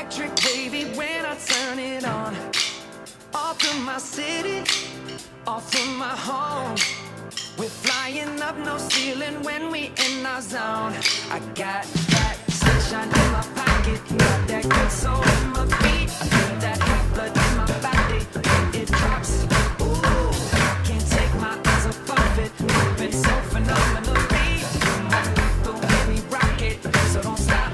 electric wavy when I turn it on. Off from my city, off from my home. We're flying up no ceiling when we in our zone. I got that sunshine in my pocket, got that good soul in my feet. I feel that hot blood in my body when it drops. Ooh, I can't take my eyes off it. Moving so phenomenally. The way we rock it, so don't stop.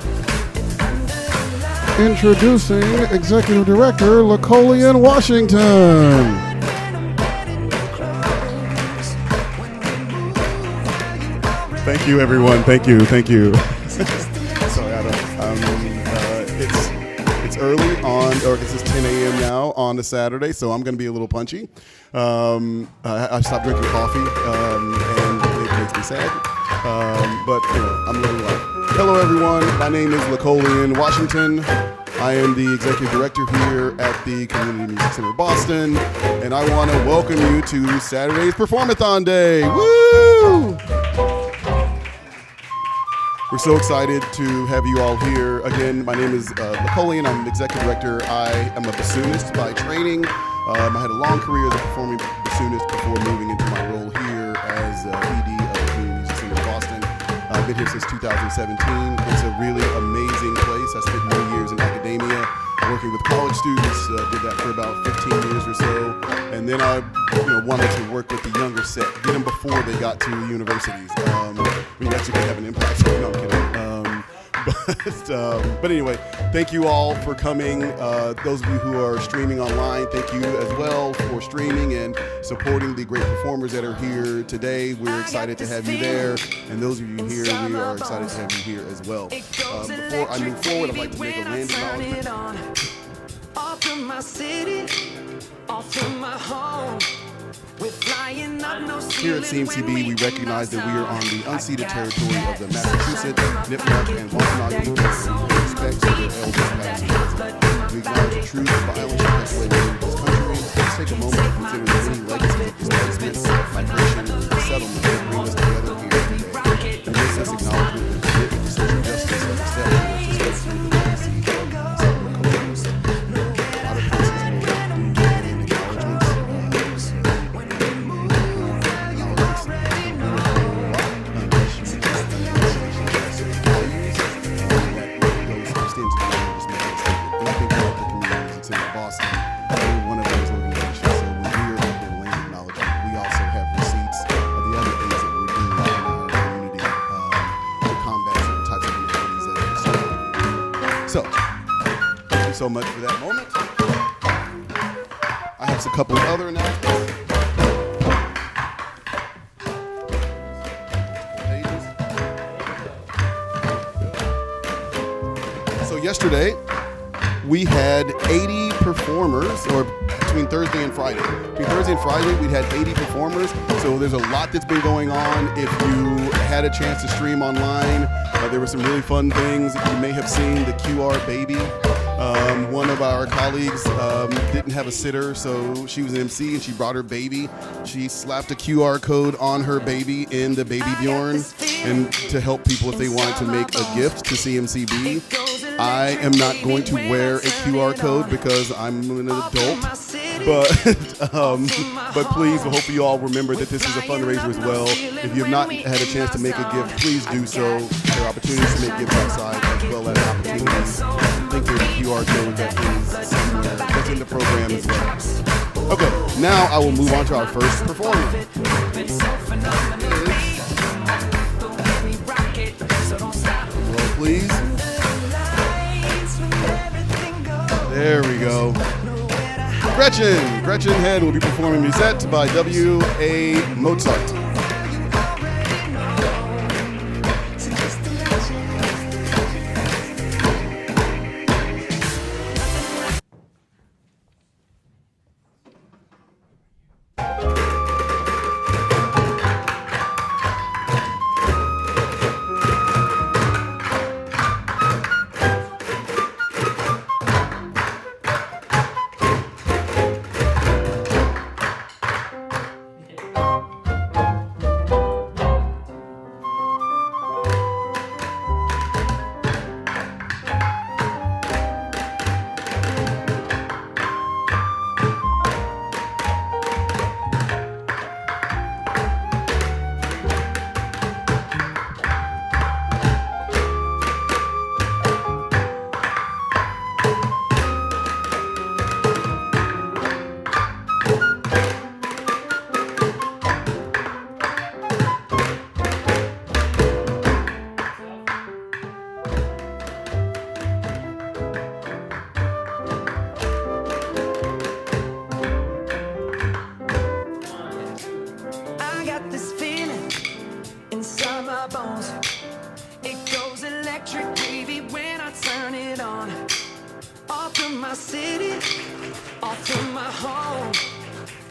Introducing Executive Director Lacolian Washington. Thank you, everyone. Thank you. Sorry, Adam. It's early on, or this is 10 a.m. now on a Saturday, so I'm going to be a little punchy. I stopped drinking coffee, and it makes me sad. But I'm living life. Hello, everyone. My name is Lacolian Washington. I am the Executive Director here at the Community Music Center of Boston, and I want to welcome you to Saturday's Performathon Day. Woo! We're so excited to have you all here. Again, my name is Lacolian. I'm Executive Director. I am a bassoonist by training. I had a long career as a performing bassoonist before moving into my role here as ED of the Community Music Center of Boston. I've been here since 2017. It's a really amazing place. I spent many years in academia working with college students. Did that for about 15 years or so. And then I wanted to work with the younger set, get them before they got to universities. We actually could have an impact. So, no, I'm kidding. But anyway, thank you all for coming. Those of you who are streaming online, thank you as well for streaming and supporting the great performers that are here today. We're excited to have you there. And those of you here, we are excited to have you here as well. Before I move forward, I'd like to make a land acknowledgement. Off from my city, off from my home. Here at CMCB, we recognize that we are on the unceded territory of the Massachusetts, Nipmuc, and Wampanoag people, and we respect their elders past and present. We acknowledge the truth of violence and perpetuated in this country. Let's take a moment to consider the many legacies of displacement, migration, and settlement that bring us together here today. And with this acknowledgement and commitment to social justice as a step towards respecting the legacy of several cultures. Other places will do and acknowledgements. So much for that moment. I have a couple of other announcements. So yesterday, we had 80 performers, or between Thursday and Friday. Between Thursday and Friday, we had 80 performers. So there's a lot that's been going on. If you had a chance to stream online, there were some really fun things. You may have seen the QR baby. One of our colleagues didn't have a sitter, so she was an MC and she brought her baby. She slapped a QR code on her baby in the Baby Bjorn, and to help people if they wanted to make a gift to CMCB. I am not going to wear a QR code because I'm an adult, but please, hopefully you all remember that this is a fundraiser as well. If you have not had a chance to make a gift, please do so. There are opportunities to make gifts outside as well as opportunities. I think there's a QR code that is somewhere that's in the program as well. Okay, now I will move on to our first performer. Roll, please. There we go. Gretchen Head will be performing Musette by W.A. Mozart. on. Off from my city, off from my home.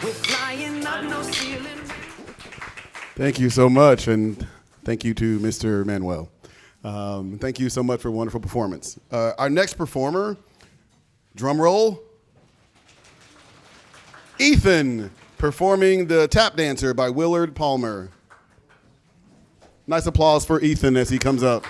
We're flying up no ceiling. Thank you so much, and thank you to Mr. Manuel. Thank you so much for a wonderful performance. Our next performer, drum roll, Ethan, performing the Tap Dancer by Willard Palmer. Nice applause for Ethan as he comes up.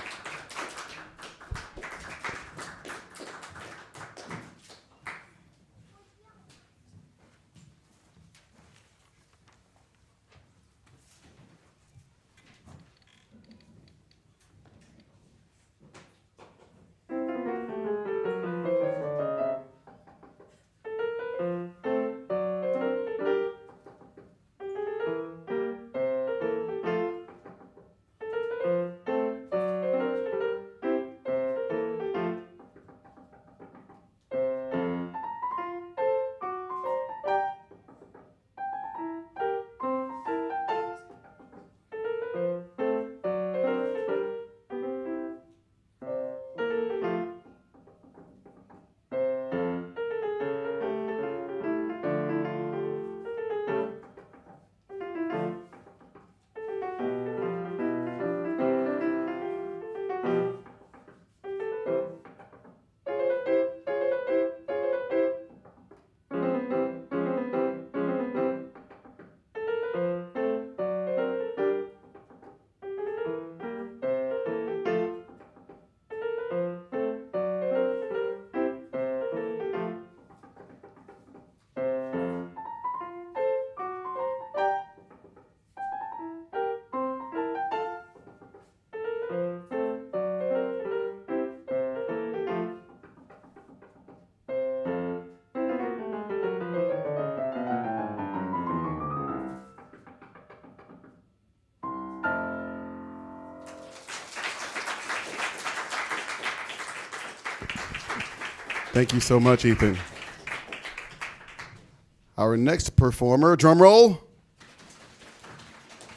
Thank you so much, Ethan. Our next performer, drum roll,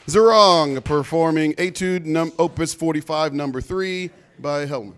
Zerong, performing Etude Opus 45, number 3 by Helmer.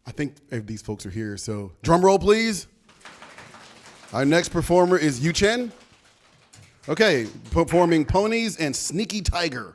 I think these folks are here, so drum roll, please. Our next performer is Yu Chen. Okay, performing Ponies and Sneaky Tiger.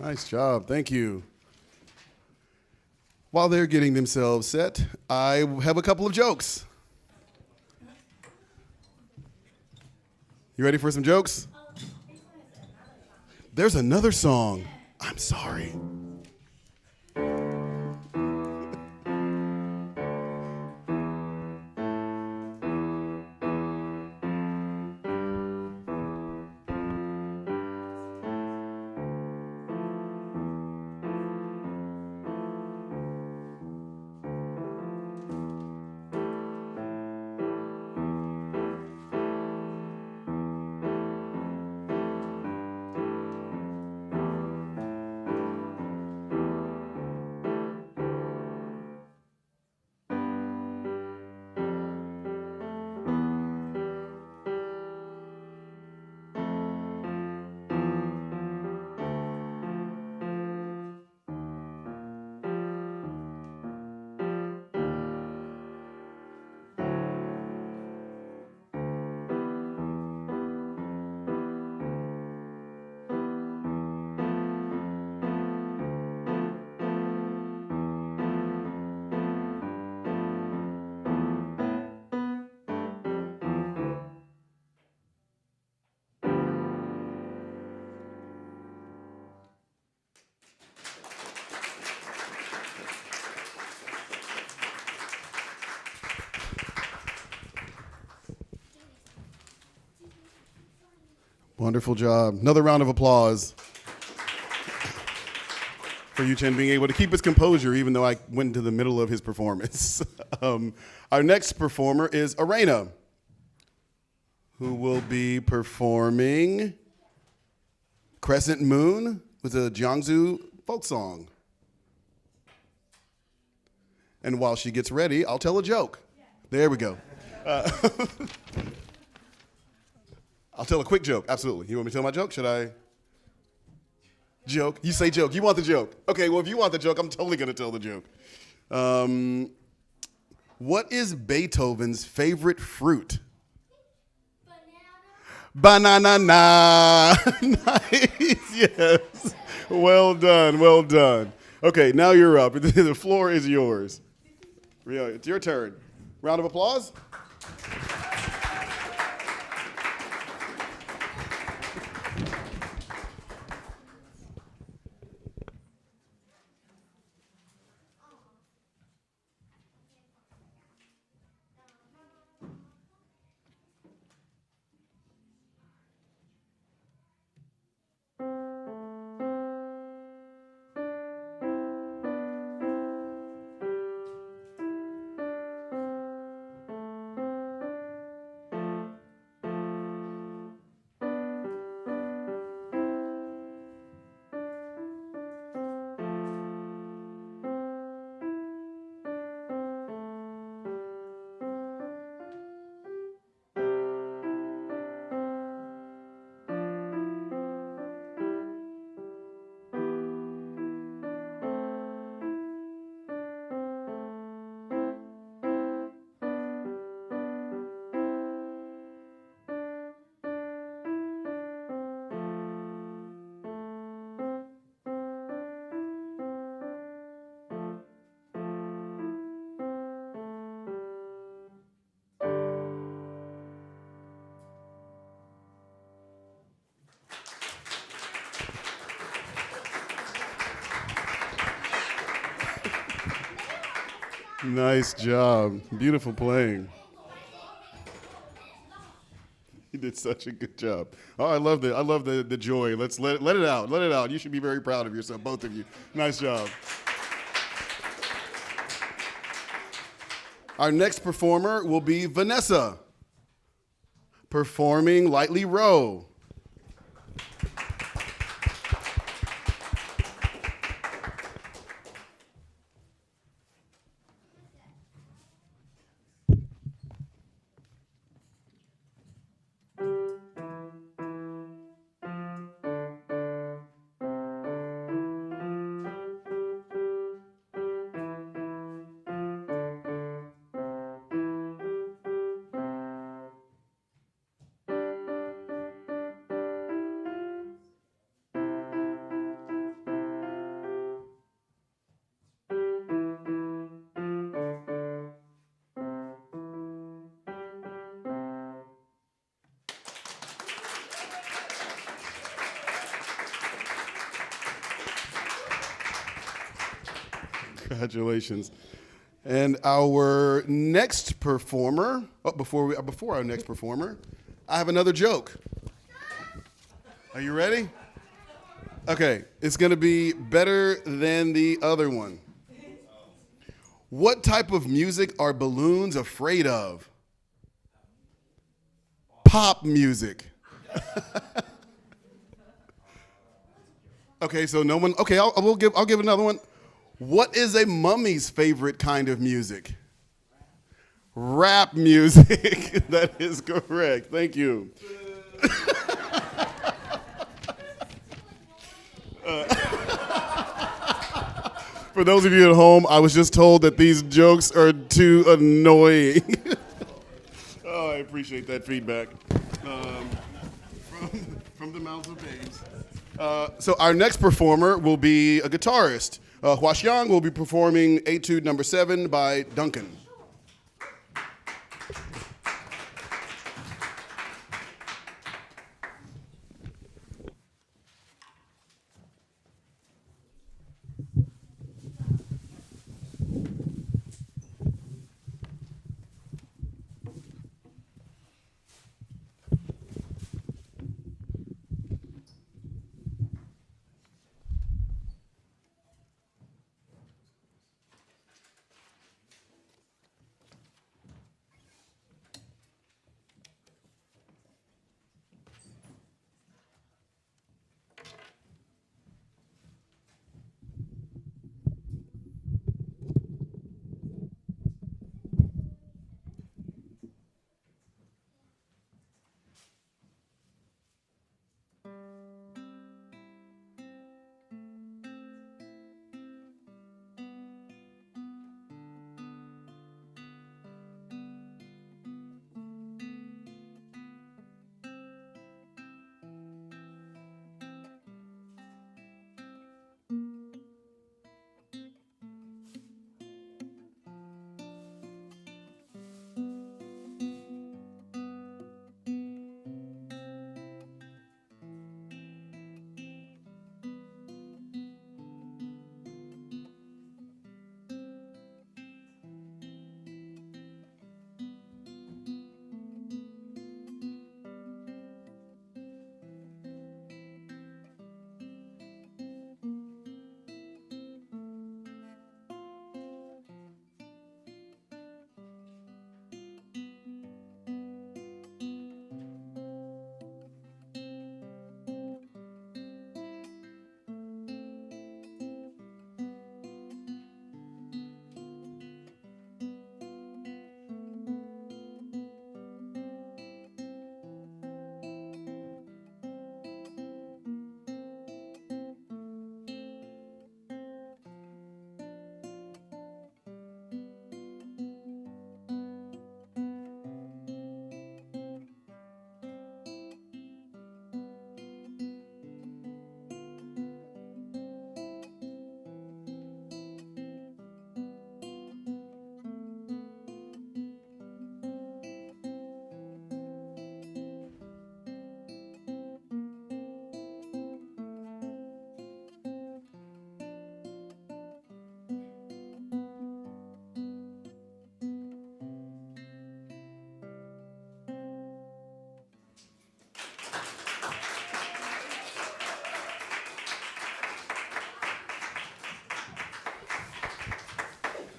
Nice job. Thank you. While they're getting themselves set, I have a couple of jokes. You ready for some jokes? There's another song. I'm sorry. Wonderful job. Another round of applause for Yu-Chen being able to keep his composure even though I went into the middle of his performance. Our next performer is Arena, who will be performing Crescent Moon with a Jiangsu folk song. And while she gets ready, I'll tell a joke. There we go. I'll tell a quick joke, absolutely. You want me to tell my joke? Should I? Joke? You say joke. You want the joke. Okay, well, if you want the joke, I'm totally going to tell the joke. What is Beethoven's favorite fruit? Banana. Nice, yes. Well done, well done. Okay, now you're up. The floor is yours. It's your turn. Round of applause. Nice job. Beautiful playing. You did such a good job. Oh, I love the joy. Let's let it out. Let it out. You should be very proud of yourself, both of you. Nice job. Our next performer will be Vanessa, performing Lightly Row. Congratulations. And our next performer, before our next performer, I have another joke. Are you ready? Okay, it's going to be better than the other one. What type of music are balloons afraid of? Pop music. Okay, so no one. Okay, I'll give another one. What is a mummy's favorite kind of music? Rap music. That is correct. Thank you. For those of you at home, I was just told that these jokes are too annoying. Oh, I appreciate that feedback from the mouths of babes. So our next performer will be a guitarist. Hua Xiang will be performing Etude Number 7 by Duncan.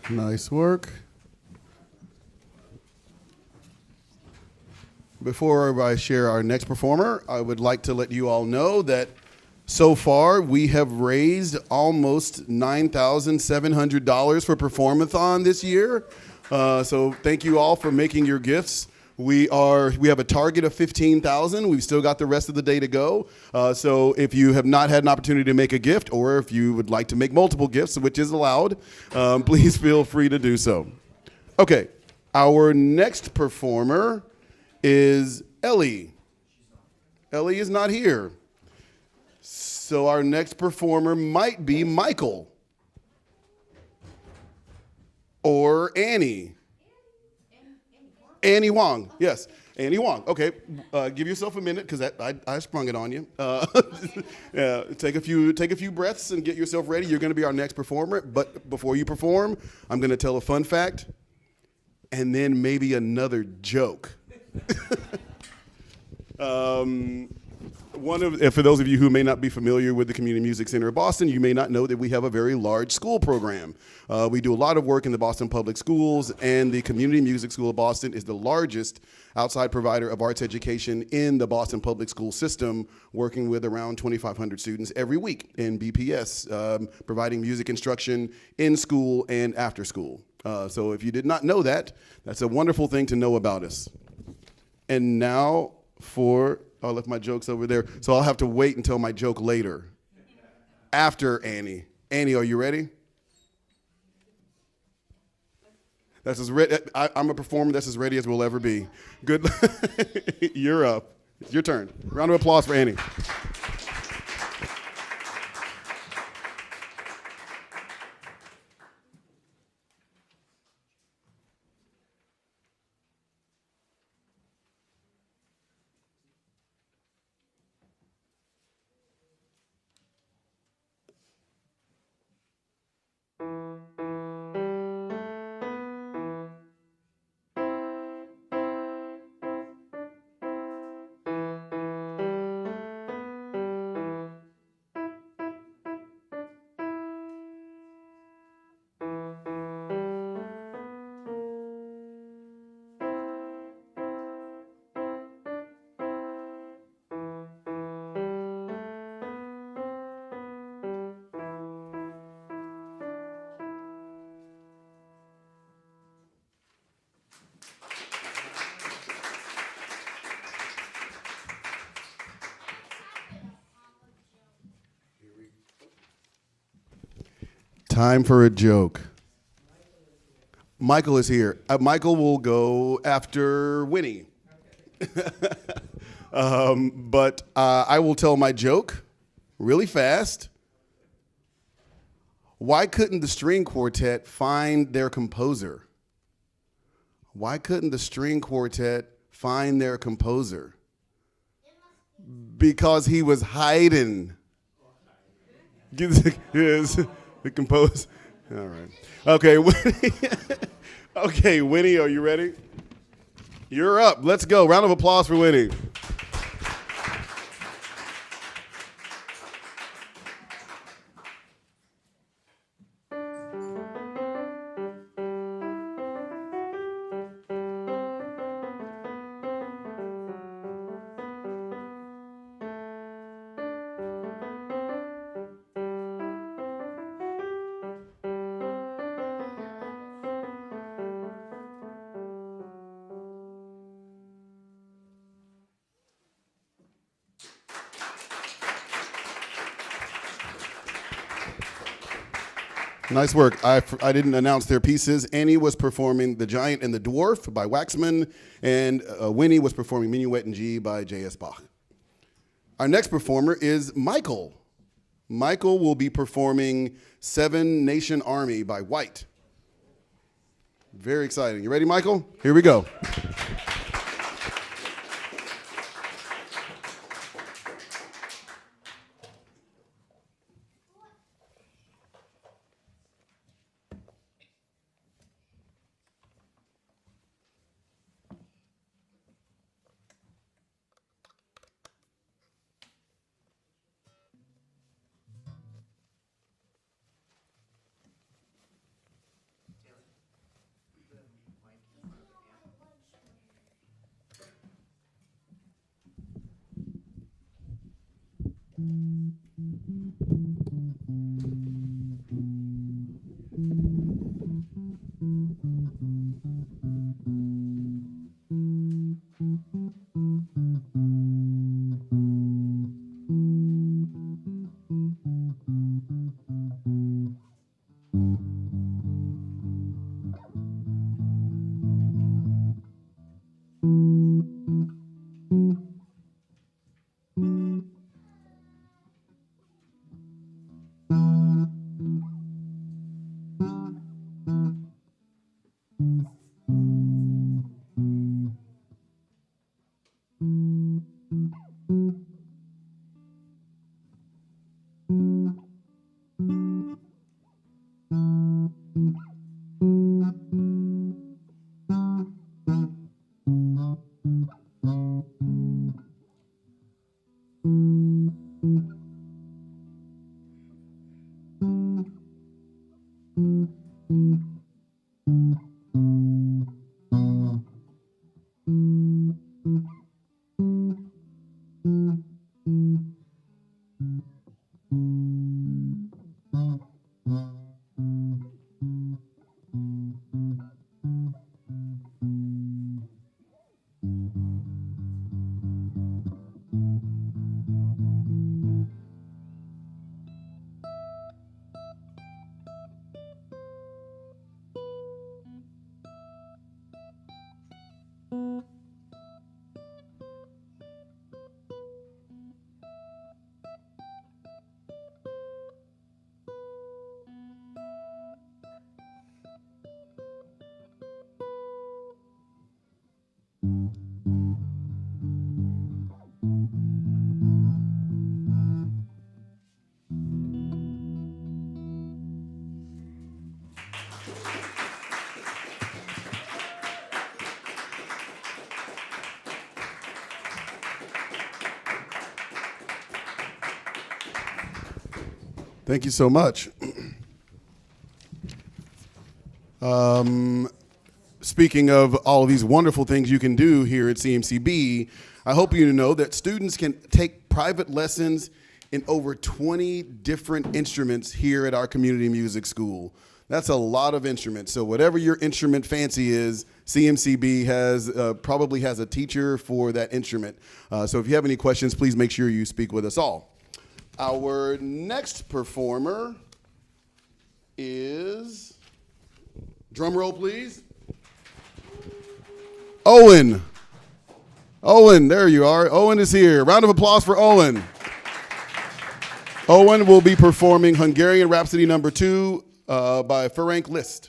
Nice work. Before I share our next performer, I would like to let you all know that so far we have raised almost $9,700 for Performathon this year. So thank you all for making your gifts. We have a target of 15,000. We've still got the rest of the day to go. So if you have not had an opportunity to make a gift, or if you would like to make multiple gifts, which is allowed, please feel free to do so. Okay, our next performer is Ellie. Ellie is not here. So our next performer might be Michael or Annie. Annie Wong, yes. Annie Wong. Okay, give yourself a minute because I sprung it on you. Yeah, take a few breaths and get yourself ready. You're going to be our next performer. But before you perform, I'm going to tell a fun fact, and then maybe another joke. For those of you who may not be familiar with the Community Music Center of Boston, you may not know that we have a very large school program. We do a lot of work in the Boston Public Schools, and the Community Music School of Boston is the largest outside provider of arts education in the Boston Public School system, working with around 2,500 students every week in BPS, providing music instruction in school and after school. So if you did not know that, that's a wonderful thing to know about us. And now I left my jokes over there, so I'll have to wait until my joke later. After Annie. Annie, are you ready? That's as ready. I'm a performer that's as ready as we'll ever be. Good. You're up. It's your turn. Round of applause for Annie. Time for a joke. Michael is here. Michael will go after Winnie. But I will tell my joke really fast. Why couldn't the string quartet find their composer? Why couldn't the string quartet find their composer? Because he was hiding. Yes, the compose. All right. Okay, Winnie. Okay, Winnie, are you ready? You're up. Let's go. Round of applause for Winnie. Nice work. I didn't announce their pieces. Annie was performing The Giant and the Dwarf by Waxman, and Winnie was performing Minuet in G by J.S. Bach. Our next performer is Michael. Michael will be performing Seven Nation Army by White. Very exciting. You ready, Michael? Here we go. Thank you so much. Speaking of all of these wonderful things you can do here at CMCB, I hope you know that students can take private lessons in over 20 different instruments here at our community music school. That's a lot of instruments. So whatever your instrument fancy is, CMCB probably has a teacher for that instrument. So if you have any questions, please make sure you speak with us all. Our next performer is, drum roll please, Owen. Owen, there you are. Owen is here. Round of applause for Owen. Owen will be performing Hungarian Rhapsody No. 2 by Ferenc Liszt.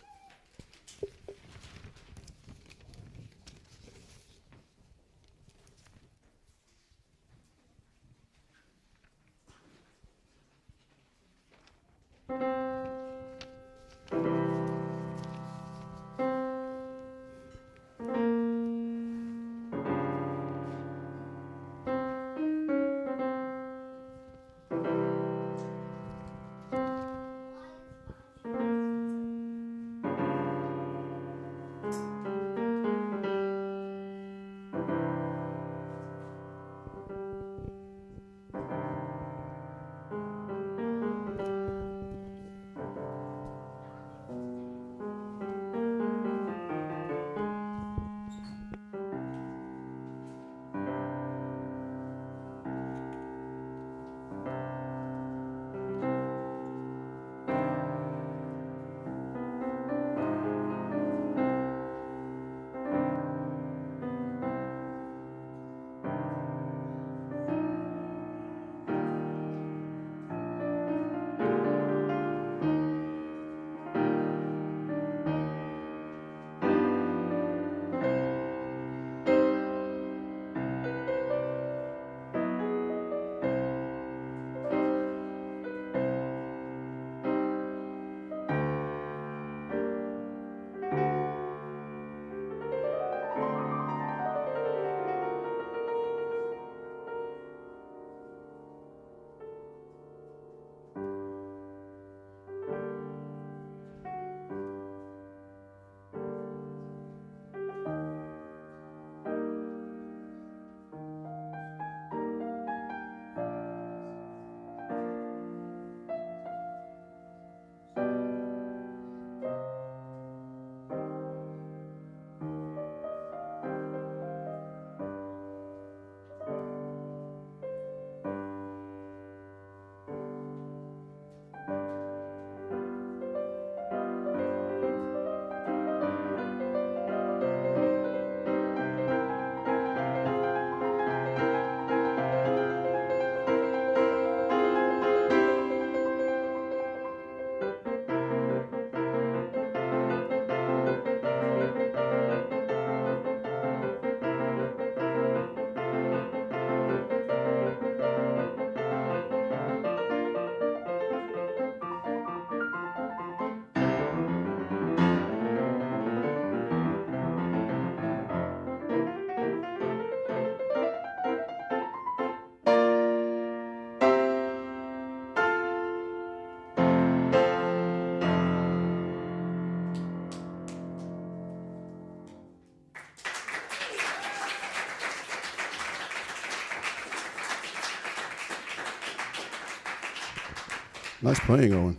Nice playing, Owen.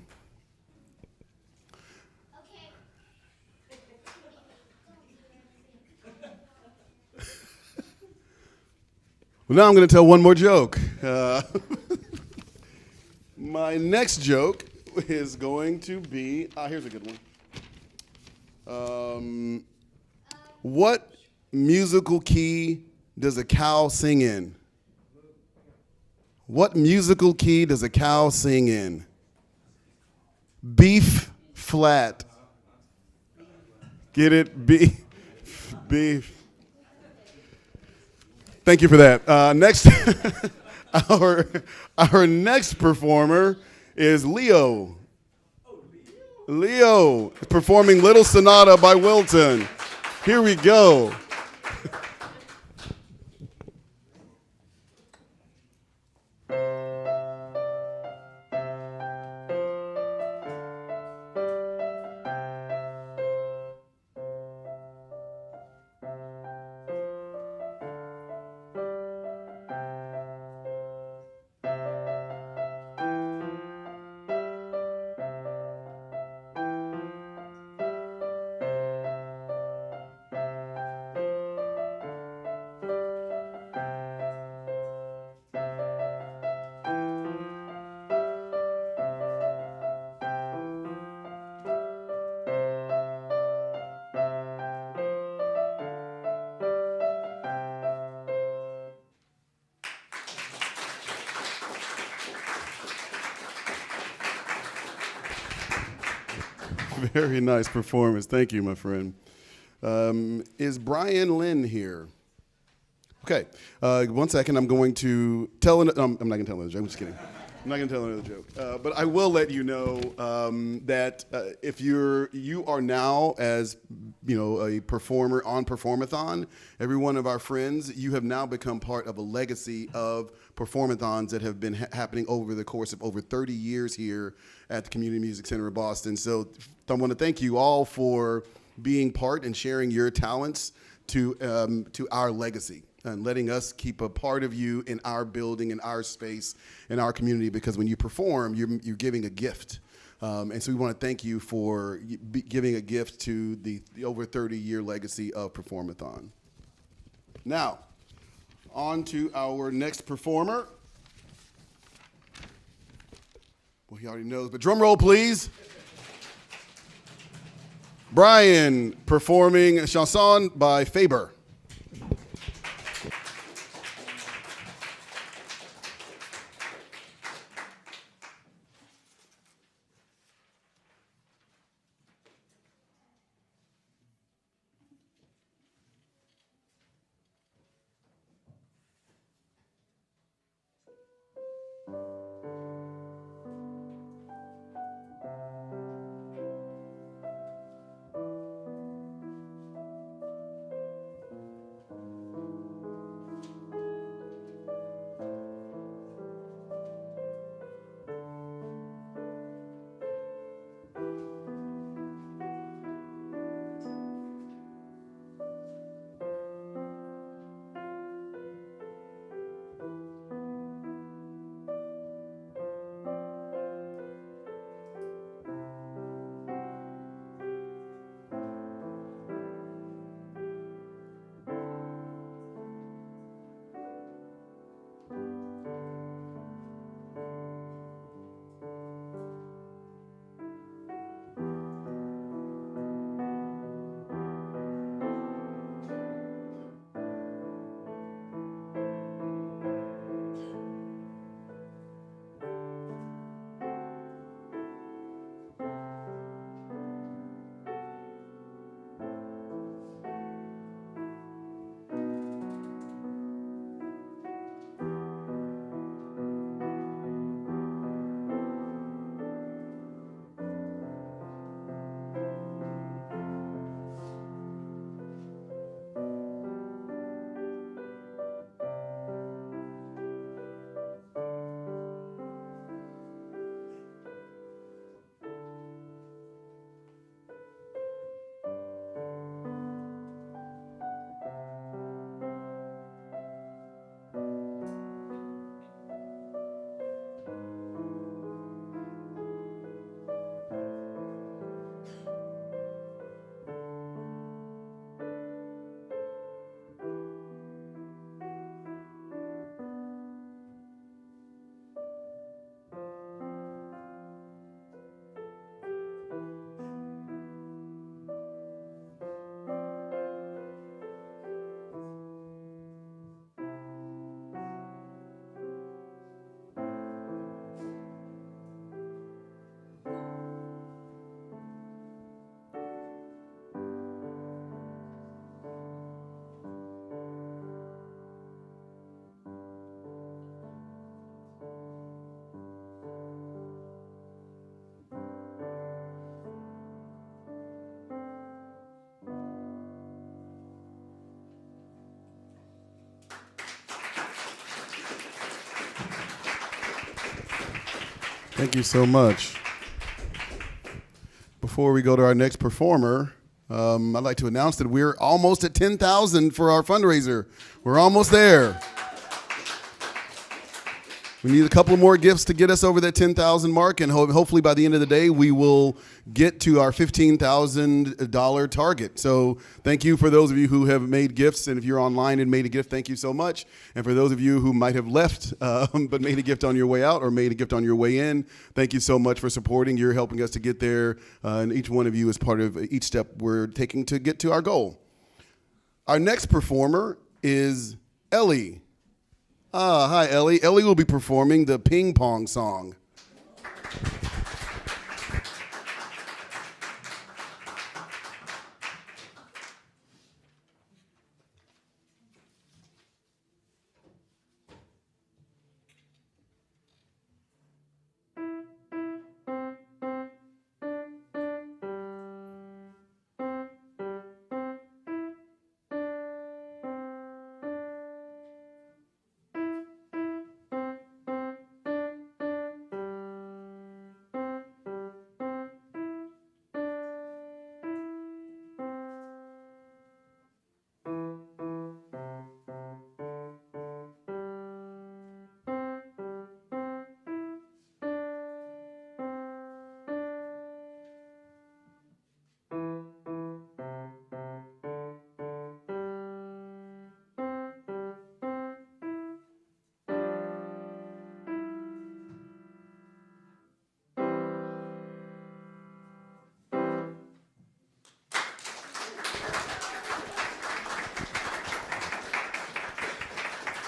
Well, now I'm going to tell one more joke. My next joke is going to be, here's a good one. What musical key does a cow sing in? What musical key does a cow sing in? Beef flat. Get it? Beef. Thank you for that. Next, our next performer is Leo. Leo performing Little Sonata by Wilton. Here we go. Very nice performance. Thank you, my friend. Is Brian Lynn here? Okay. 1 second. I'm going to tell I'm not going to tell another joke. I'm just kidding. I'm not going to tell another joke. But I will let you know that if you are now, as a performer on Performathon, every one of our friends, you have now become part of a legacy of Performathons that have been happening over the course of over 30 years here at the Community Music Center of Boston. So I want to thank you all for being part and sharing your talents to our legacy and letting us keep a part of you in our building, in our space, in our community, because when you perform, you're giving a gift. And so we want to thank you for giving a gift to the over 30-year legacy of Performathon. Now, on to our next performer. Well, he already knows, but drum roll, please. Brian performing a chanson by Faber. Thank you so much. Before we go to our next performer, I'd like to announce that we're almost at 10,000 for our fundraiser. We're almost there. We need a couple more gifts to get us over that 10,000 mark, and hopefully by the end of the day, we will get to our $15,000 target. So thank you for those of you who have made gifts, and if you're online and made a gift, thank you so much. And for those of you who might have left but made a gift on your way out or made a gift on your way in, thank you so much for supporting. You're helping us to get there, and each one of you is part of each step we're taking to get to our goal. Our next performer is Ellie. Hi, Ellie. Ellie will be performing the ping pong song.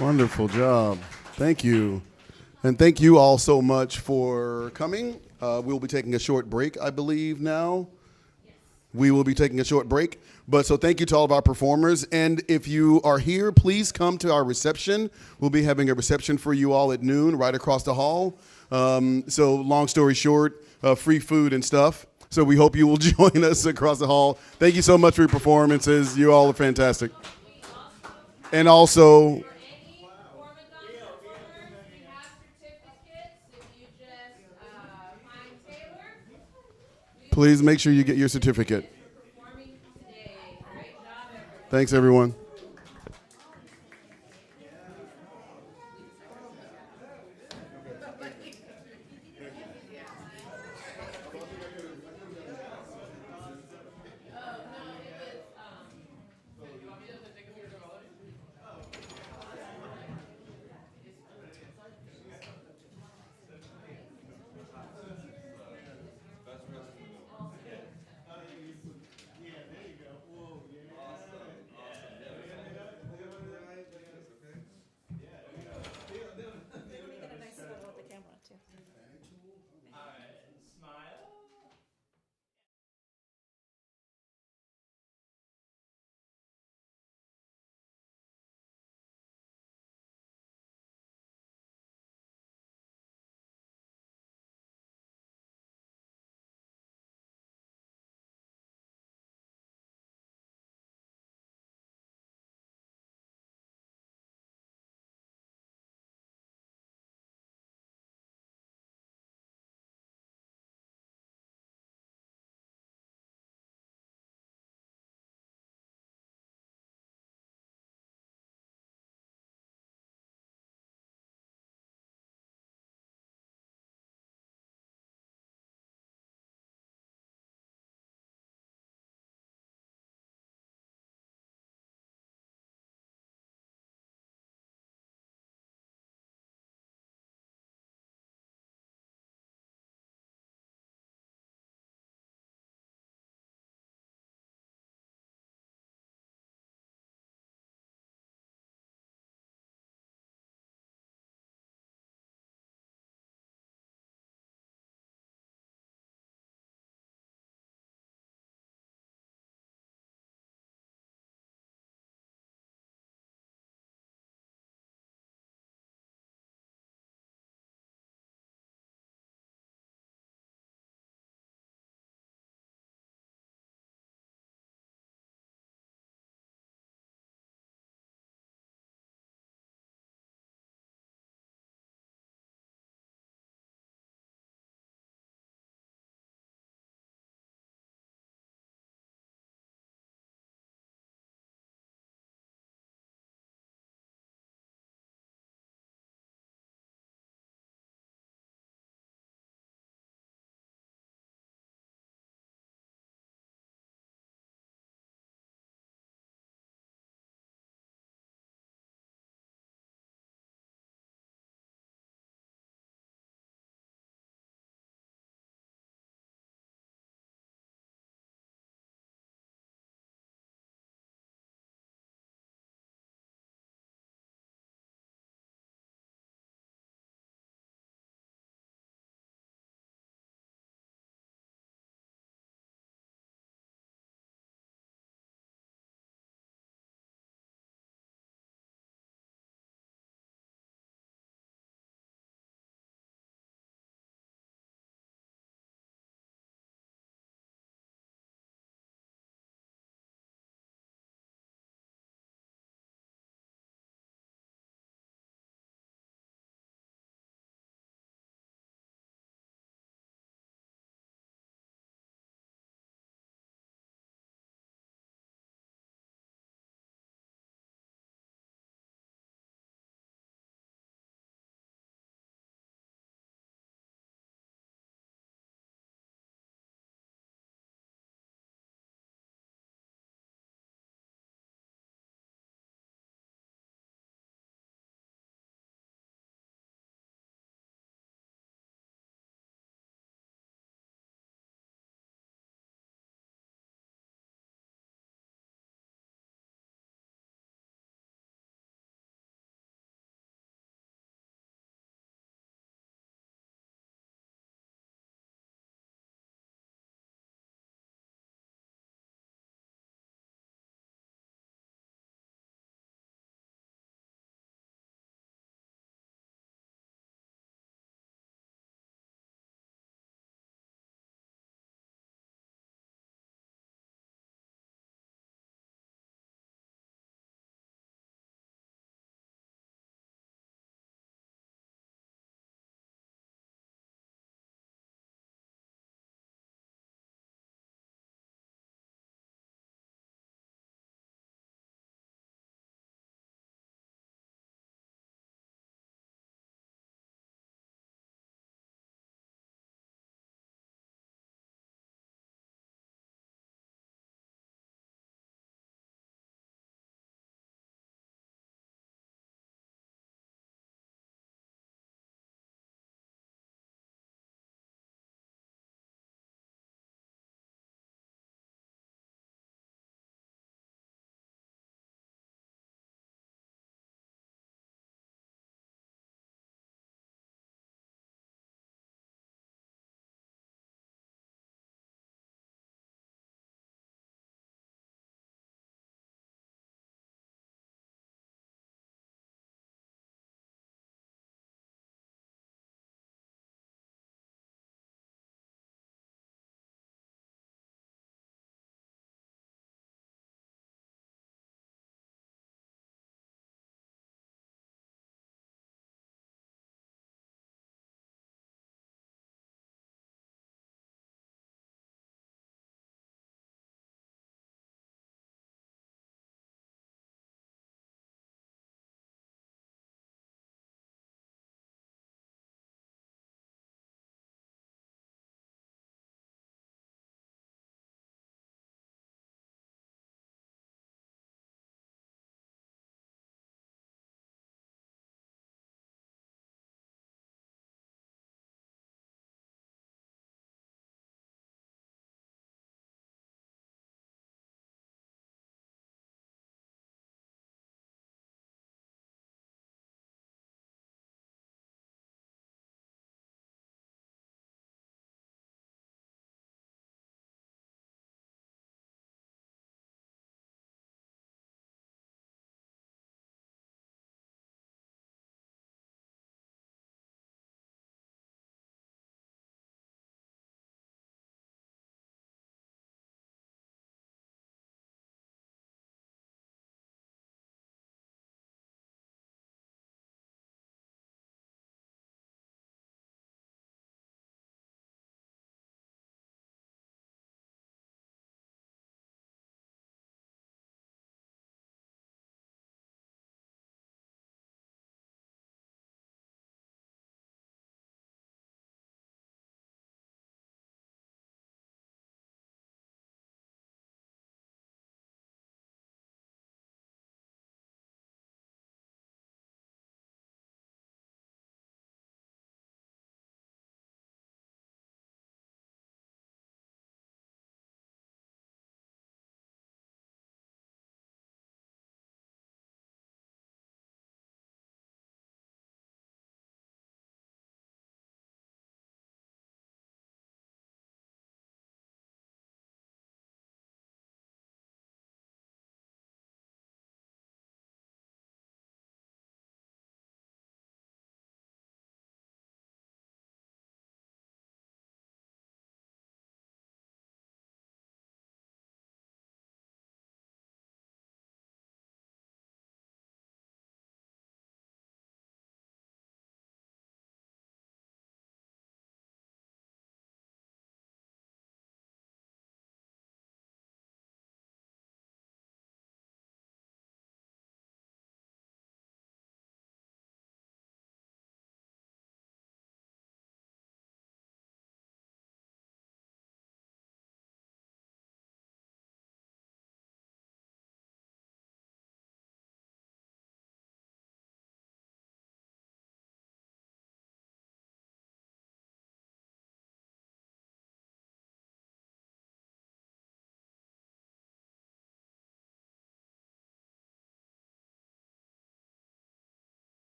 Wonderful job. Thank you. And thank you all so much for coming. We'll be taking a short break, I believe, now. Yes. We will be taking a short break. But so thank you to all of our performers. And if you are here, please come to our reception. We'll be having a reception for you all at noon right across the hall. So long story short, free food and stuff. So we hope you will join us across the hall. Thank you so much for your performances. You all are fantastic. And also... Please make sure you get your certificate. Thanks, everyone.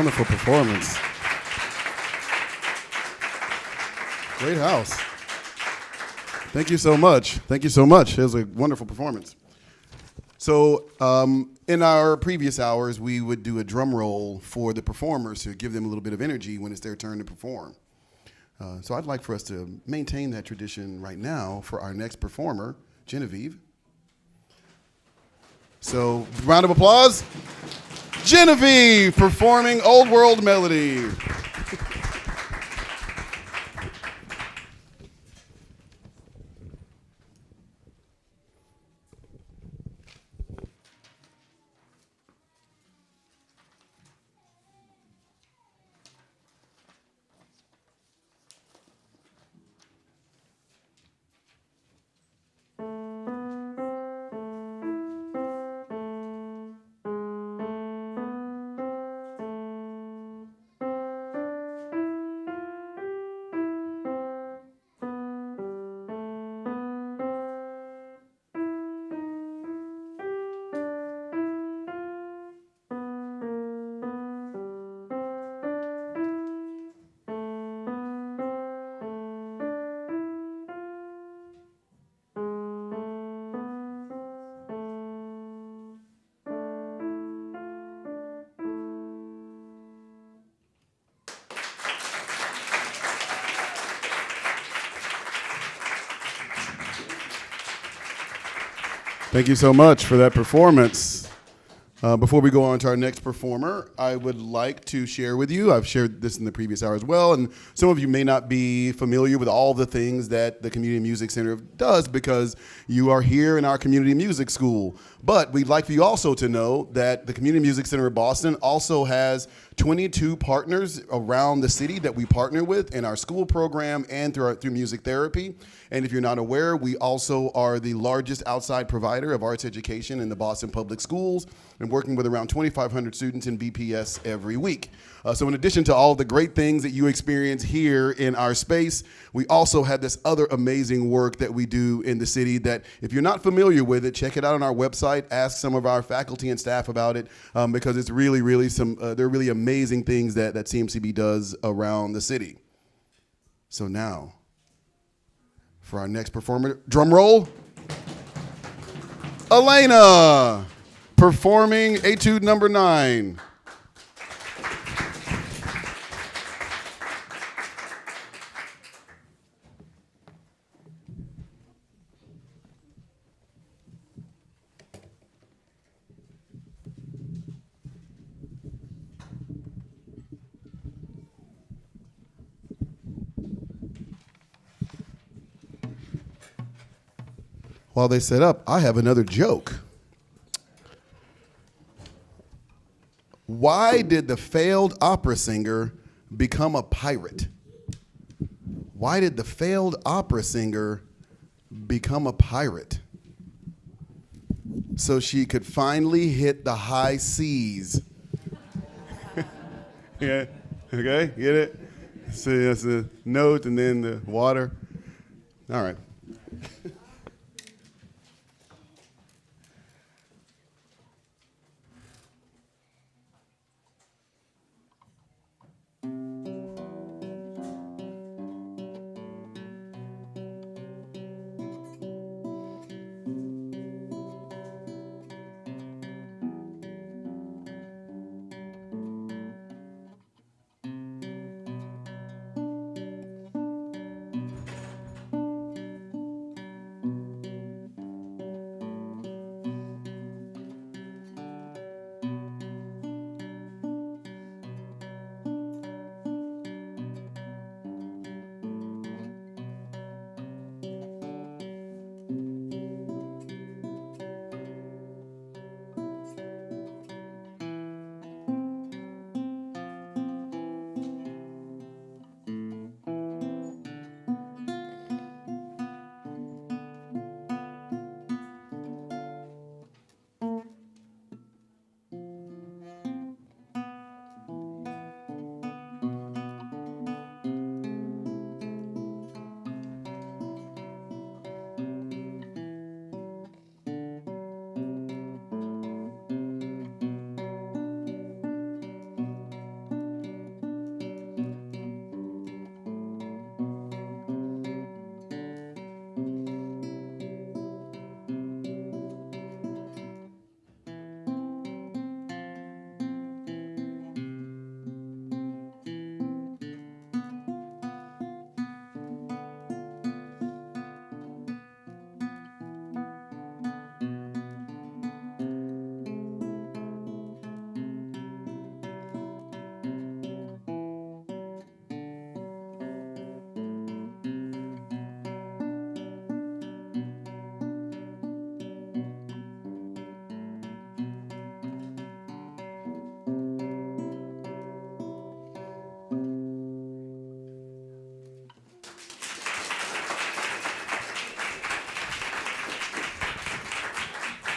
wonderful performance. Great house. Thank you so much. Thank you so much. It was a wonderful performance. So in our previous hours, we would do a drum roll for the performers to give them a little bit of energy when it's their turn to perform. So I'd like for us to maintain that tradition right now for our next performer, Genevieve. So round of applause. Genevieve performing Old World Melody. Thank you so much for that performance. Before we go on to our next performer, I would like to share with you, I've shared this in the previous hour as well, and some of you may not be familiar with all the things that the Community Music Center does because you are here in our community music school. But we'd like for you also to know that the Community Music Center of Boston also has 22 partners around the city that we partner with in our school program and through music therapy. And if you're not aware, we also are the largest outside provider of arts education in the Boston Public Schools and working with around 2,500 students in BPS every week. So in addition to all the great things that you experience here in our space, we also have this other amazing work that we do in the city that if you're not familiar with it, check it out on our website, ask some of our faculty and staff about it because it's really, really they're really amazing things that CMCB does around the city. So now, for our next performer, drum roll, Elena, performing Etude number 9. While they set up, I have another joke. Why did the failed opera singer become a pirate? Why did the failed opera singer become a pirate? So she could finally hit the high seas. Yeah, okay, get it? So that's the note and then the water. All right.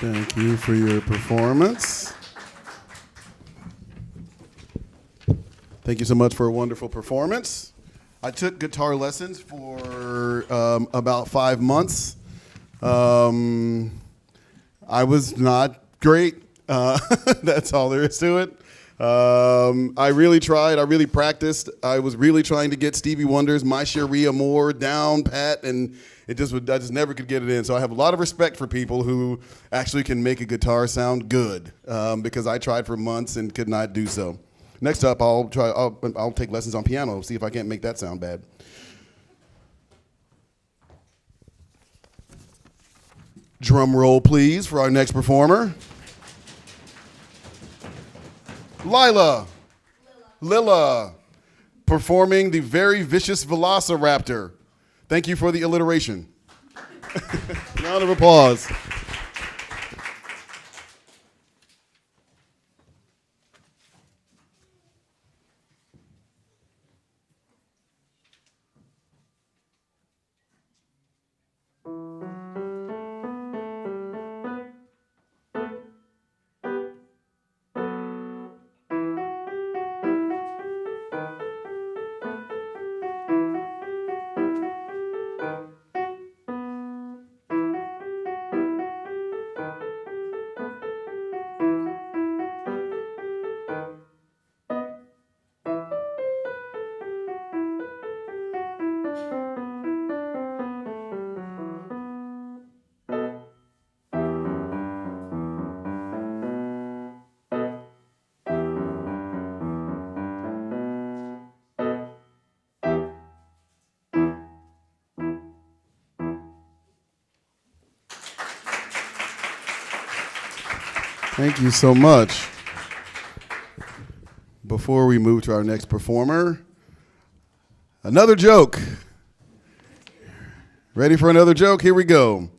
Thank you for your performance. Thank you so much for a wonderful performance. I took guitar lessons for about 5 months. I was not great. That's all there is to it. I really tried. I really practiced. I was really trying to get Stevie Wonder's My Sharia Moore down pat, and I just never could get it in. So I have a lot of respect for people who actually can make a guitar sound good, because I tried for months and could not do so. Next up, I'll take lessons on piano, see if I can't make that sound bad. Drum roll, please, for our next performer. Lila, performing the very vicious Velociraptor. Thank you for the alliteration. Round of applause. Thank you so much. Before we move to our next performer, another joke. Ready for another joke? Here we go.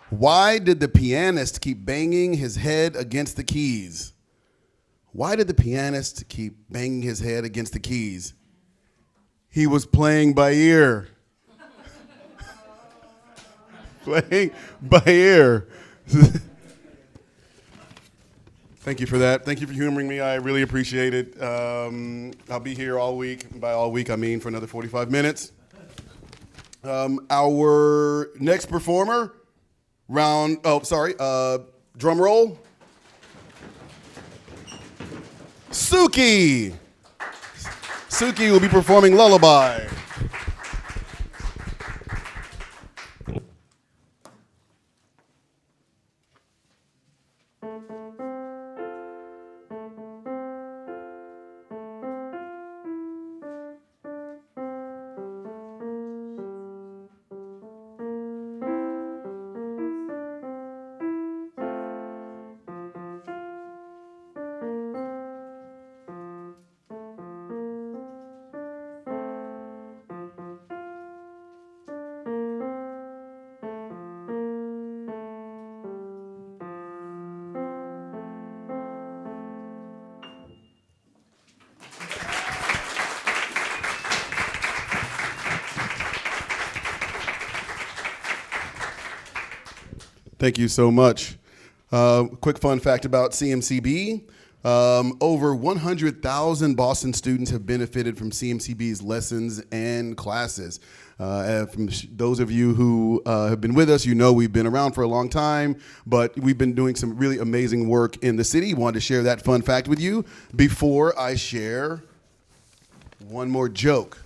Why did the pianist keep banging his head against the keys? Why did the pianist keep banging his head against the keys? He was playing by ear. Playing by ear. Thank you for that. Thank you for humoring me. I really appreciate it. I'll be here all week. By all week, I mean for another 45 minutes. Our next performer, drum roll. Suki. Suki will be performing Lullaby. Thank you so much. Quick fun fact about CMCB. Over 100,000 Boston students have benefited from CMCB's lessons and classes. From those of you who have been with us, you know we've been around for a long time, but we've been doing some really amazing work in the city. Wanted to share that fun fact with you before I share one more joke.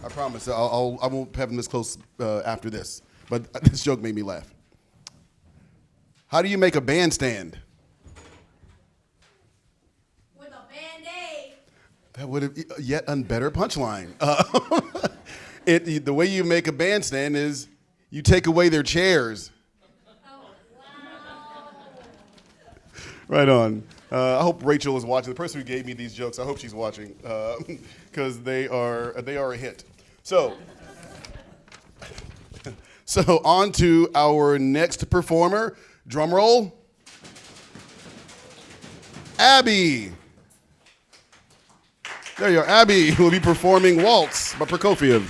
I promise I won't have them this close after this, but this joke made me laugh. How do you make a bandstand? With a Band-Aid. That would have yet a better punchline. The way you make a bandstand is you take away their chairs. Oh, wow. Right on. I hope Rachel is watching. The person who gave me these jokes, I hope she's watching, because they are a hit. So on to our next performer. Drum roll. Abby. There you are. Abby will be performing Waltz by Prokofiev.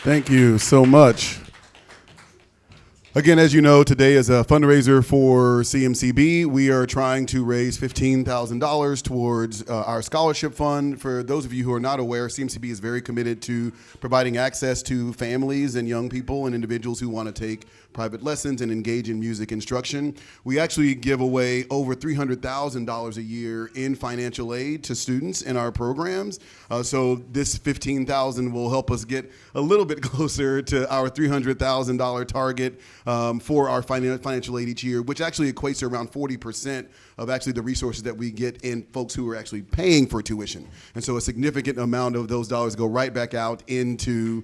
Thank you so much. Again, as you know, today is a fundraiser for CMCB. We are trying to raise $15,000 towards our scholarship fund. For those of you who are not aware, CMCB is very committed to providing access to families and young people and individuals who want to take private lessons and engage in music instruction. We actually give away over $300,000 a year in financial aid to students in our programs. So this $15,000 will help us get a little bit closer to our $300,000 target for our financial aid each year, which actually equates to around 40% of actually the resources that we get in folks who are actually paying for tuition. And so a significant amount of those dollars go right back out into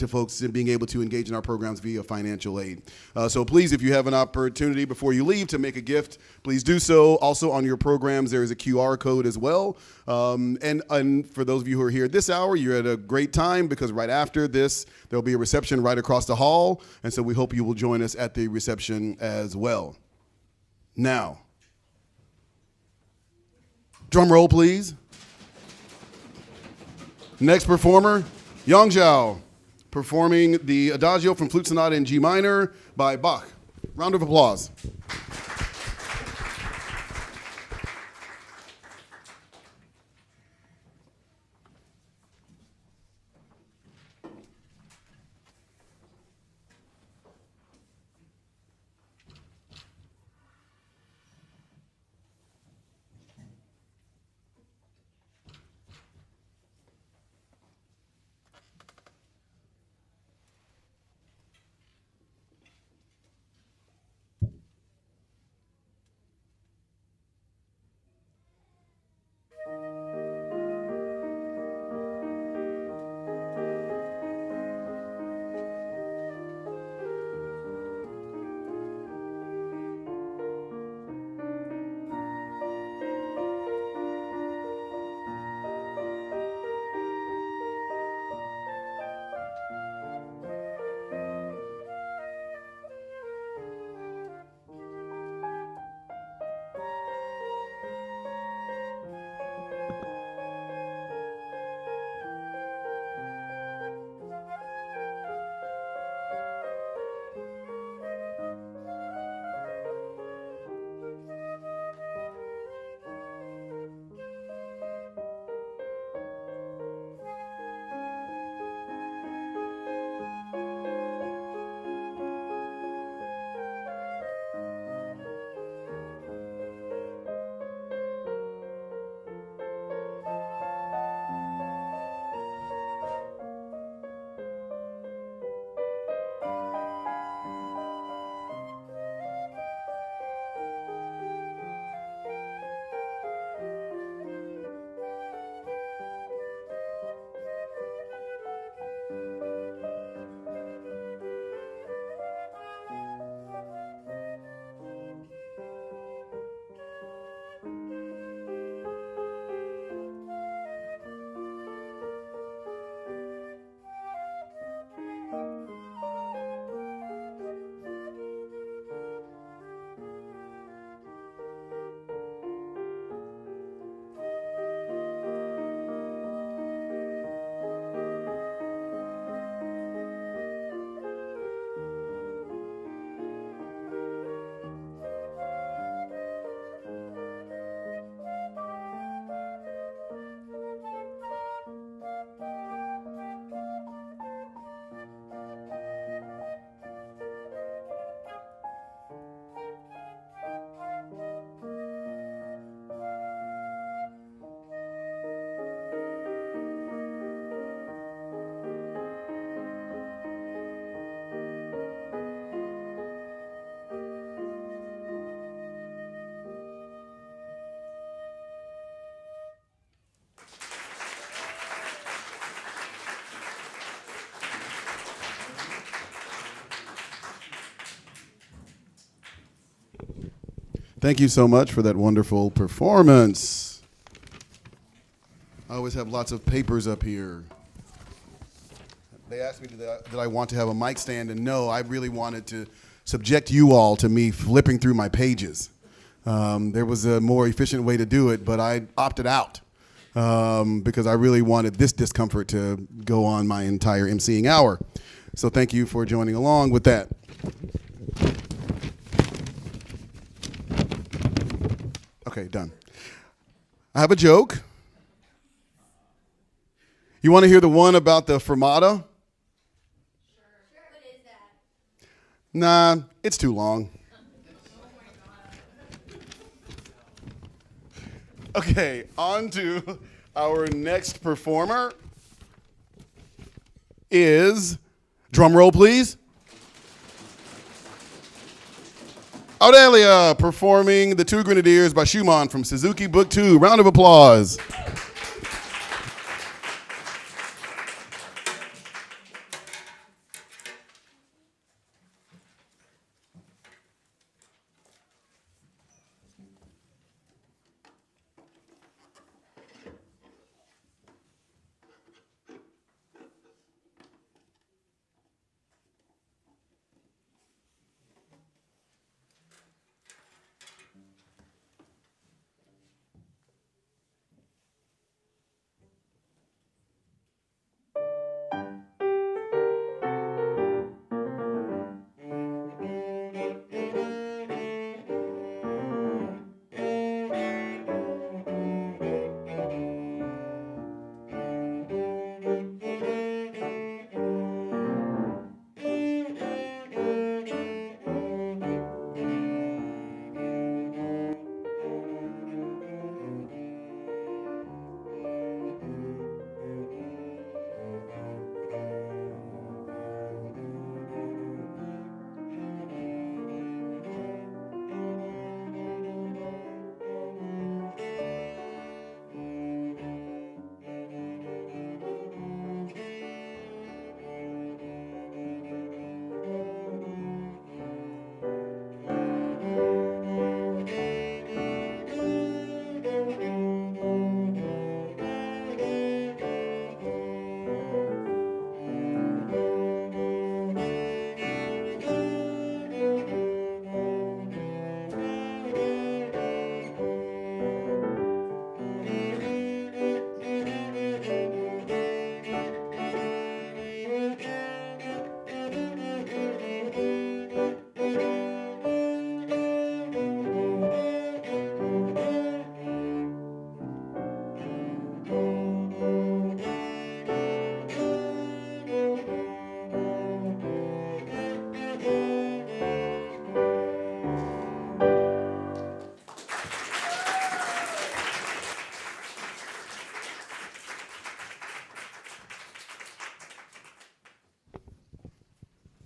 folks being able to engage in our programs via financial aid. So please, if you have an opportunity before you leave to make a gift, please do so. Also on your programs, there is a QR code as well. And for those of you who are here this hour, you're at a great time because right after this, there'll be a reception right across the hall. And so we hope you will join us at the reception as well. Now, drum roll, please. Next performer, Yang Zhao, performing the Adagio from Flute Sonata in G minor by Bach. Round of applause. Thank you so much for that wonderful performance. I always have lots of papers up here. They asked me that I want to have a mic stand, and no, I really wanted to subject you all to me flipping through my pages. There was a more efficient way to do it, but I opted out because I really wanted this discomfort to go on my entire emceeing hour. So thank you for joining along with that. Okay, done. I have a joke. You want to hear the one about the fermata? What is that? Nah, it's too long. Okay, on to our next performer is, drum roll please, Audelia performing The Two Grenadiers by Schumann from Suzuki Book 2. Round of applause.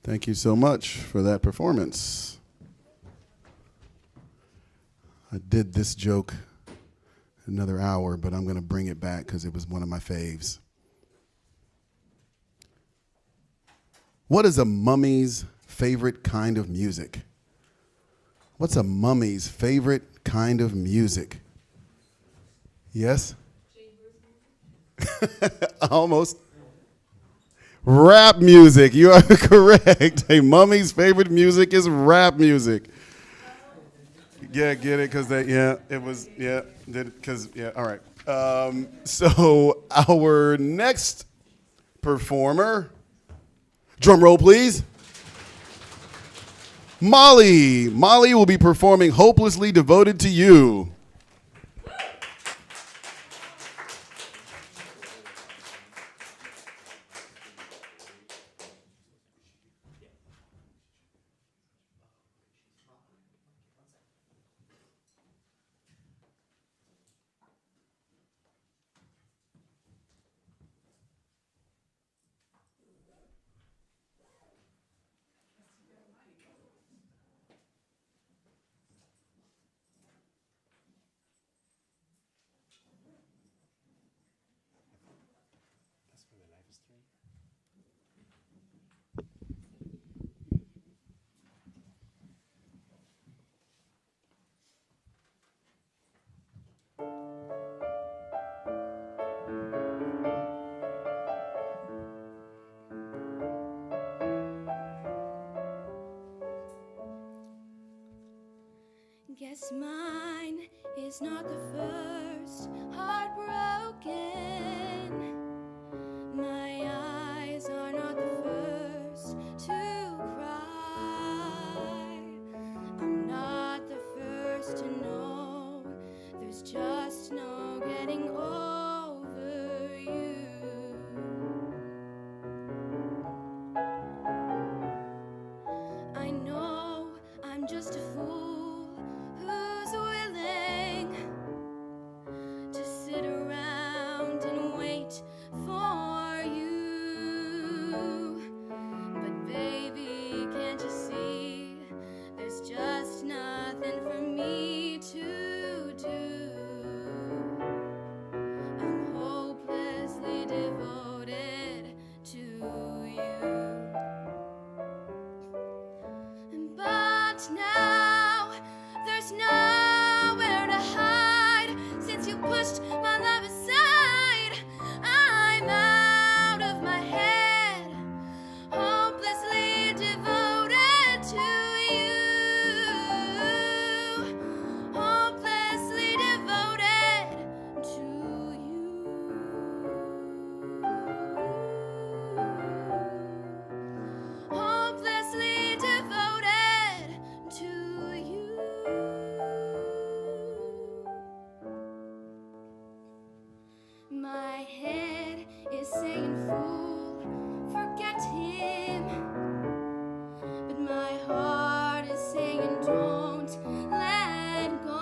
Thank you so much for that performance. I did this joke another hour, but I'm going to bring it back because it was one of my faves. What is a mummy's favorite kind of music? What's a mummy's favorite kind of music? Yes? Almost. Rap music. You are correct. A mummy's favorite music is rap music. Yeah, get it? Because it was, all right. So our next performer, drum roll please. Molly. Molly will be performing Hopelessly Devoted to You. Guess mine is not the first heartbroken. My eyes are not the first getting over you. I know I'm just a fool who's willing to sit around and wait for you. But baby, can't you see there's just nothing for me to do? I'm hopelessly devoted to you. But now there's nowhere to hide since you pushed my love aside. I'm out of my head, hopelessly devoted to you. Hopelessly devoted to you. Hopelessly devoted to you. My head is saying, fool, forget him. But my heart is saying, don't let go.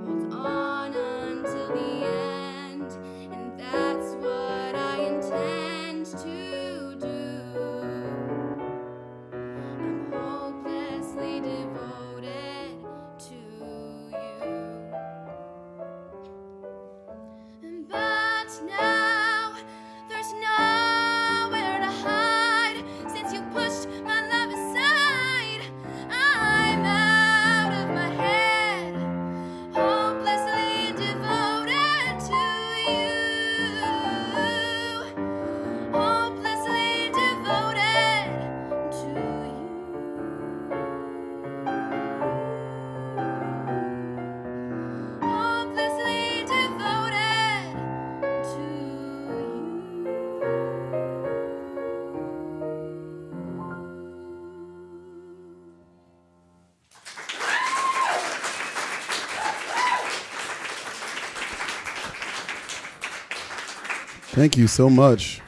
Hold on until the end, and that's what I intend to do. I'm hopelessly devoted to you. But now there's nowhere to hide since you pushed my love aside. I'm out of my head, hopelessly devoted to you. Hopelessly devoted to you. Hopelessly devoted to Thank you so much.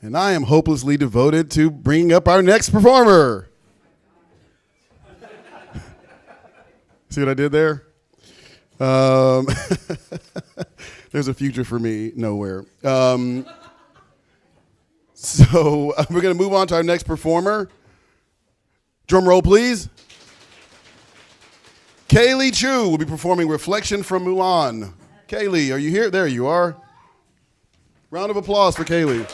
And I am hopelessly devoted to bringing up our next performer. See what I did there? There's a future for me nowhere. So we're going to move on to our next performer. Drum roll, please. Kaylee Chu will be performing Reflection from Mulan. Kaylee, are you here? There you are. Round of applause for Kaylee.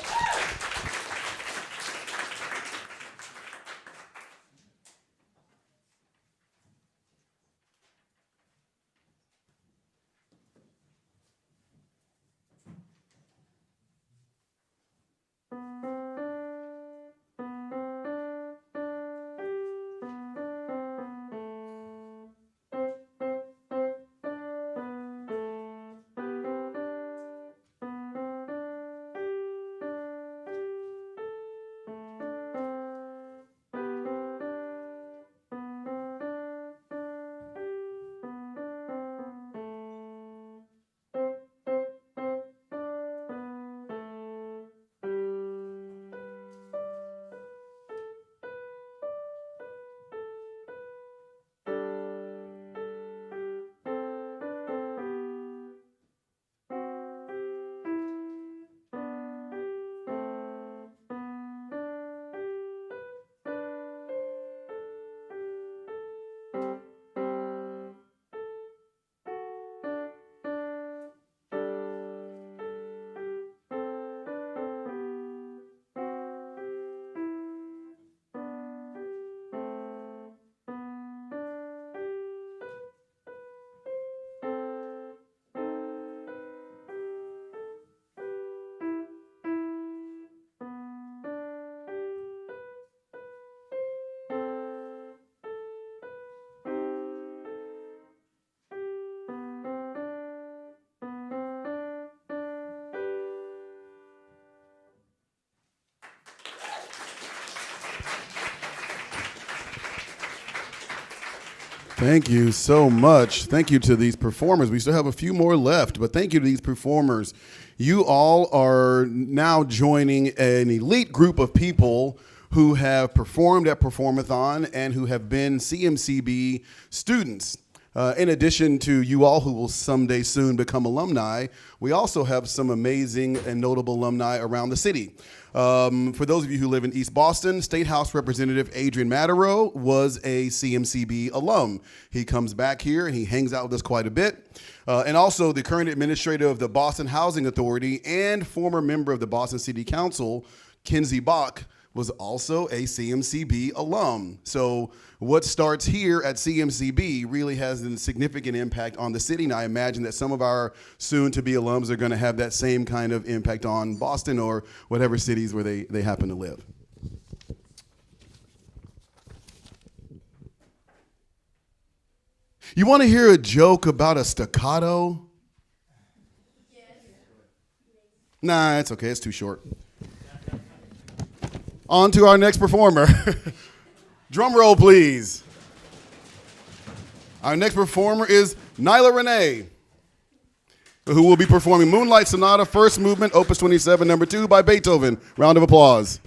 Thank you so much. Thank you to these performers. We still have a few more left, but thank you to these performers. You all are now joining an elite group of people who have performed at Performathon and who have been CMCB students. In addition to you all who will someday soon become alumni, we also have some amazing and notable alumni around the city. For those of you who live in East Boston, State House Representative Adrian Mattero was a CMCB alum. He comes back here and he hangs out with us quite a bit. And also the current administrator of the Boston Housing Authority and former member of the Boston City Council, Kinsey Bach, was also a CMCB alum. So what starts here at CMCB really has a significant impact on the city, and I imagine that some of our soon-to-be alums are gonna have that same kind of impact on Boston or whatever cities where they happen to live. You wanna hear a joke about a staccato? Nah, it's okay, it's too short. On to our next performer. Drum roll, please. Our next performer is Nyla Renee, who will be performing Moonlight Sonata, First Movement, Opus 27, number 2 by Beethoven. Round of applause.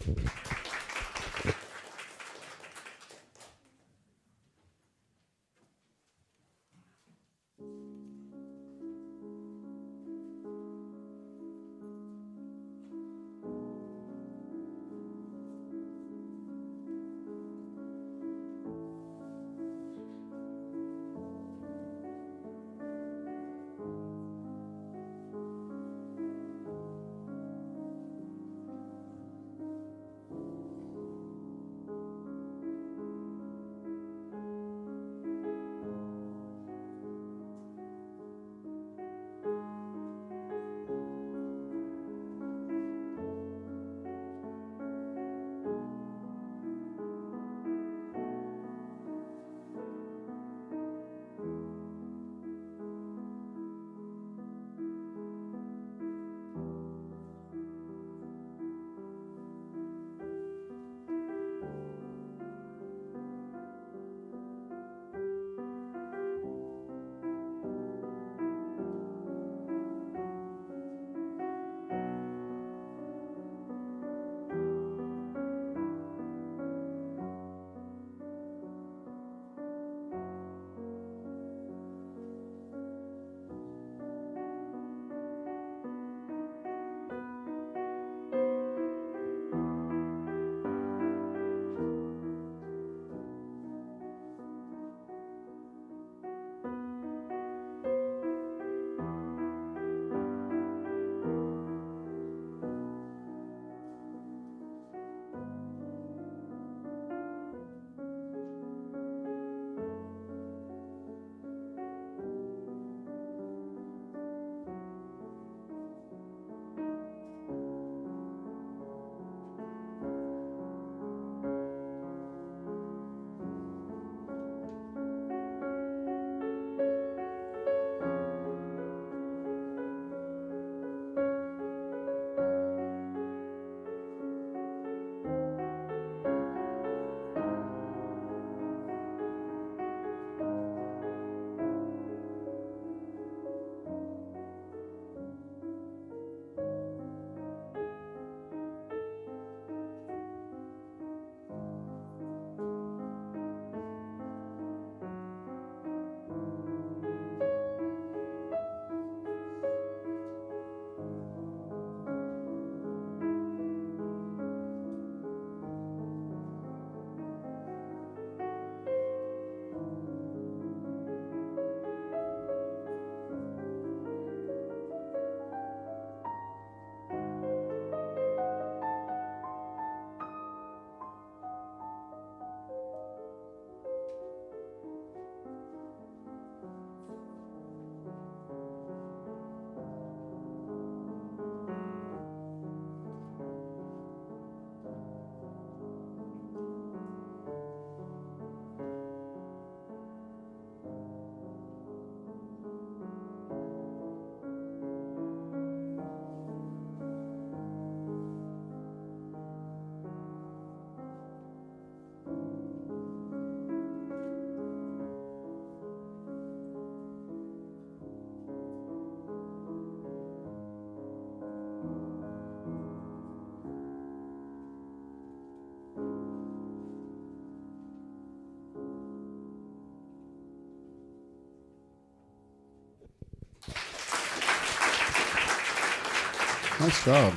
Nice job.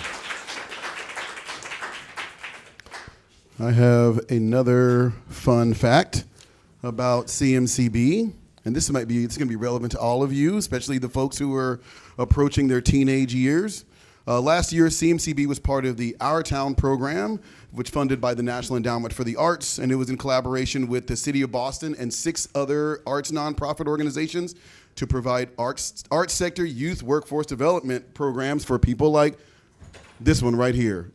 I have another fun fact about CMCB, and it's going to be relevant to all of you, especially the folks who are approaching their teenage years. Last year, CMCB was part of the Our Town program, which funded by the National Endowment for the Arts, and it was in collaboration with the City of Boston and 6 other arts nonprofit organizations to provide arts sector youth workforce development programs for people like this one right here.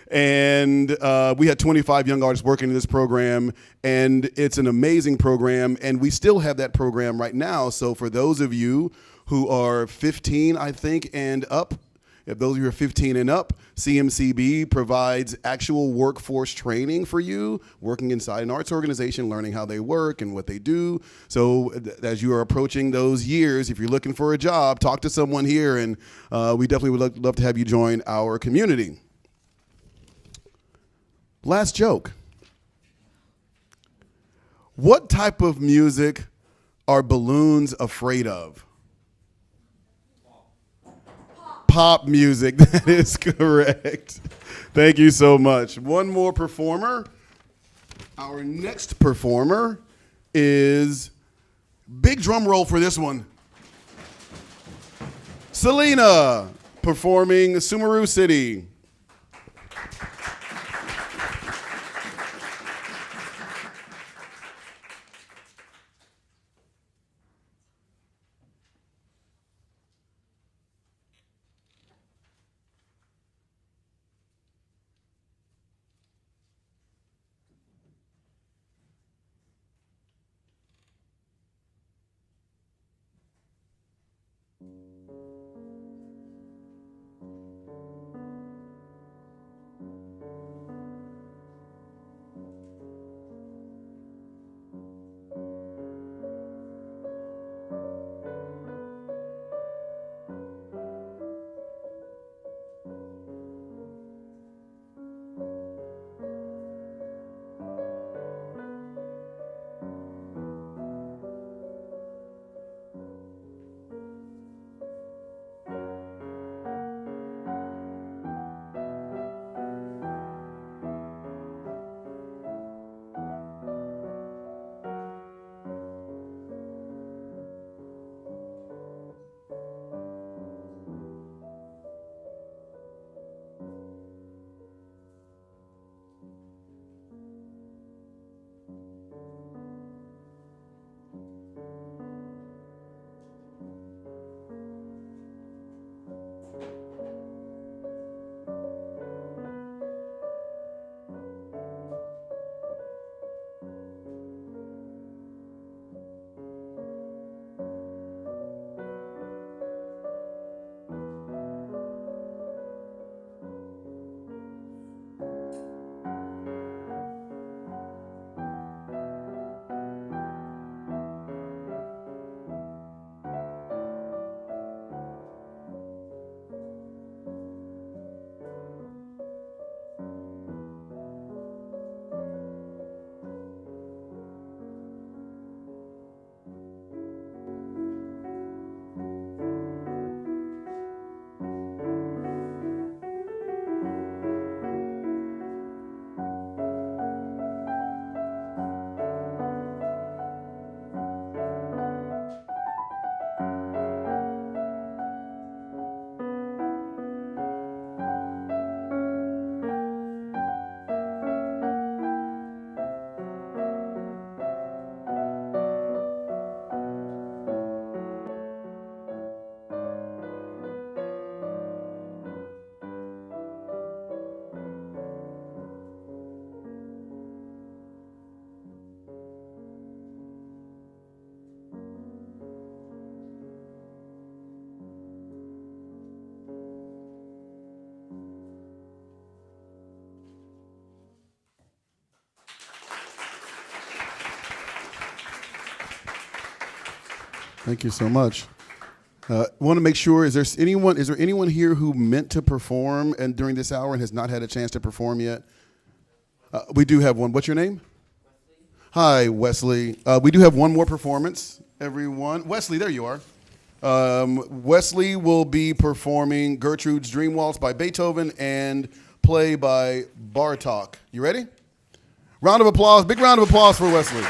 And we had 25 young artists working in this program, and it's an amazing program, and we still have that program right now. So for those of you who are 15, I think, and up, if those of you who are 15 and up, CMCB provides actual workforce training for you, working inside an arts organization, learning how they work and what they do. So as you are approaching those years, if you're looking for a job, talk to someone here, and we definitely would love to have you join our community. Last joke. What type of music are balloons afraid of? Pop music. That is correct. Thank you so much. One more performer. Our next performer is, big drum roll for this one, Selena, performing Sumeru City. Thank you so much. Want to make sure, is there anyone here who meant to perform and during this hour and has not had a chance to perform yet? We do have one. What's your name? Wesley. Hi, Wesley. We do have one more performance, everyone. Wesley, there you are. Wesley will be performing Gertrude's Dream Waltz by Beethoven and Play by Bartok. You ready? Round of applause, big round of applause for Wesley.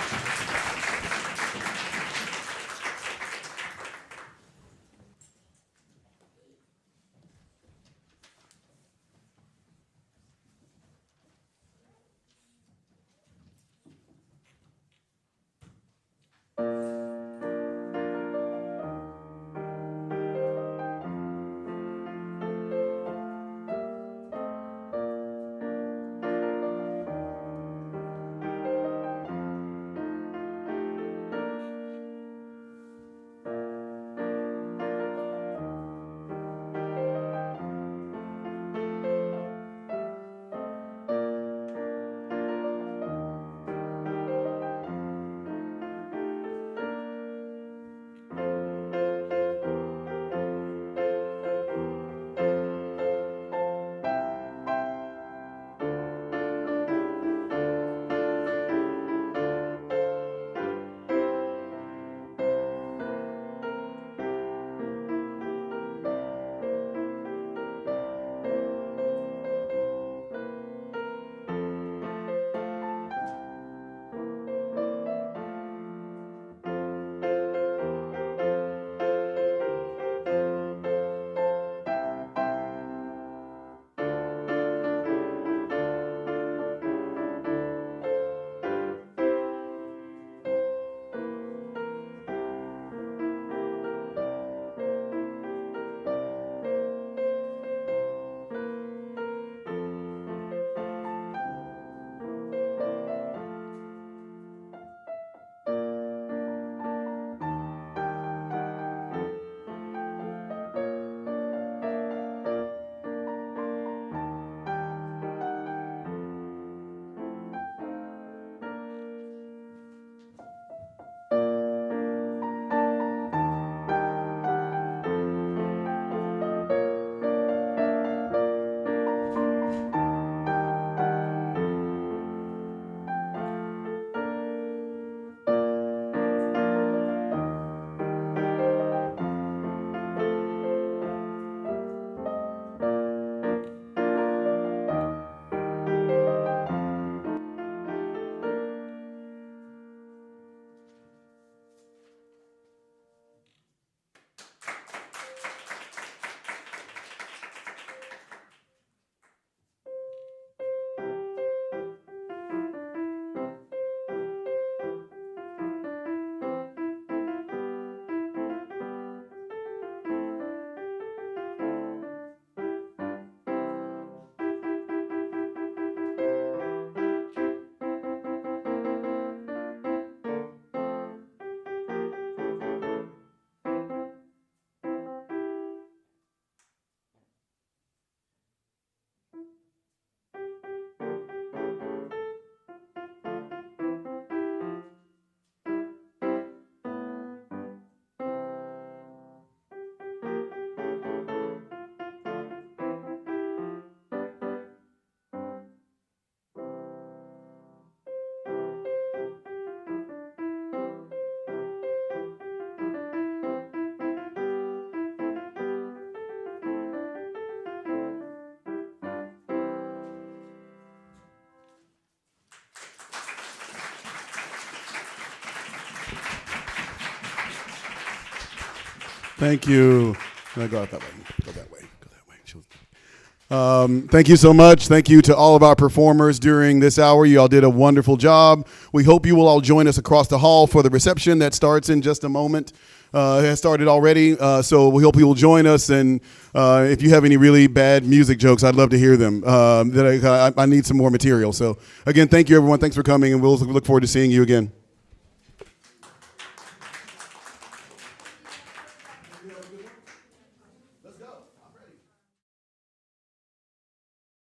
Thank you. Go out that way. Go that way. Go that way. Thank you so much. Thank you to all of our performers during this hour. You all did a wonderful job. We hope you will all join us across the hall for the reception that starts in just a moment. It has started already, so we hope you will join us. And if you have any really bad music jokes, I'd love to hear them. I need some more material. So again, thank you, everyone. Thanks for coming, and we'll look forward to seeing you again.